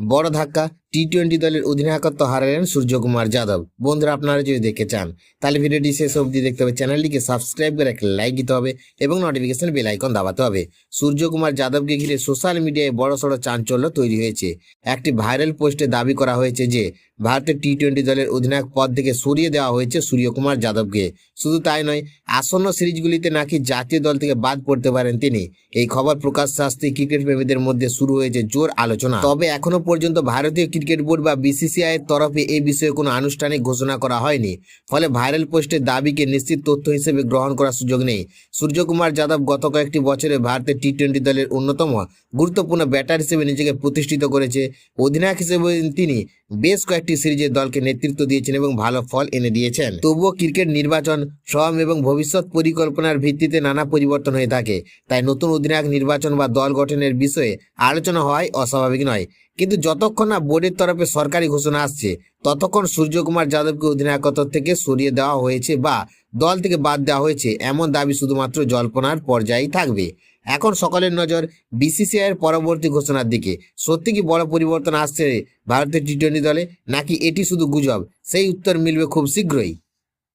বড় ধাক্কা, টি-20 দলের অধিনায়কত্ব হারালেন সূর্যকুমার যাদব। বন্ধুরা, আপনারা যদি দেখতে চান তাহলে ভিডিওটি শেষ অবধি দেখতে হবে, চ্যানেলটিকে সাবস্ক্রাইব করে একটা লাইক দিতে হবে এবং নোটিফিকেশন বেল আইকন দাবাতে হবে। সূর্যকুমার যাদবকে ঘিরে সোশ্যাল মিডিয়ায় বড়সড় চাঞ্চল্য তৈরি হয়েছে। একটি ভাইরাল পোস্টে দাবি করা হয়েছে যে ভারতের টি-20 দলের অধিনায়ক পদ থেকে সরিয়ে দেওয়া হয়েছে সূর্যকুমার যাদবকে। শুধু তাই নয়, আসন্ন সিরিজগুলিতে নাকি জাতীয় দল থেকে বাদ পড়তে পারেন তিনি। এই খবর প্রকাশ আসতেই ক্রিকেট প্রেমীদের মধ্যে শুরু হয়েছে জোর আলোচনা। তবে এখনো পর্যন্ত ভারতীয় ক্রিকেট বোর্ড বা বিসিসিআই এর তরফে এই বিষয়ে কোনো আনুষ্ঠানিক ঘোষণা করা হয়নি। ফলে ভাইরাল পোস্টের দাবিকে নিশ্চিত তথ্য হিসেবে গ্রহণ করার সুযোগ নেই। সূর্যকুমার যাদব গত কয়েকটি বছরে ভারতের টি-20 দলের অন্যতম গুরুত্বপূর্ণ ব্যাটার হিসেবে নিজেকে প্রতিষ্ঠিত করেছে। অধিনায়ক হিসেবে তিনি বেশ কয়েকটি সিরিজে দলকে নেতৃত্ব দিয়েছেন এবং ভালো ফল এনে দিয়েছেন। তবুও ক্রিকেট নির্বাচন, ফর্ম এবং ভবিষ্যৎ পরিকল্পনার ভিত্তিতে নানা পরিবর্তন হয়ে থাকে। তাই নতুন অধিনায়ক নির্বাচন বা দল গঠনের বিষয়ে আলোচনা হওয়াই অস্বাভাবিক নয়। কিন্তু যতক্ষণ না বোর্ডের তরফে সরকারি ঘোষণা আসছে, ততক্ষণ সূর্যকুমার যাদবকে অধিনায়কত্ব থেকে সরিয়ে দেওয়া হয়েছে বা দল থেকে বাদ দেওয়া হয়েছে এমন দাবি শুধুমাত্র জল্পনার পর্যায়েই থাকবে। এখন সকলের নজর বিসিসিআই এর পরবর্তী ঘোষণার দিকে। সত্যি কি বড় পরিবর্তন আসছে ভারতের টি-20 দলে, নাকি এটি শুধু গুজব? সেই উত্তর মিলবে খুব শীঘ্রই।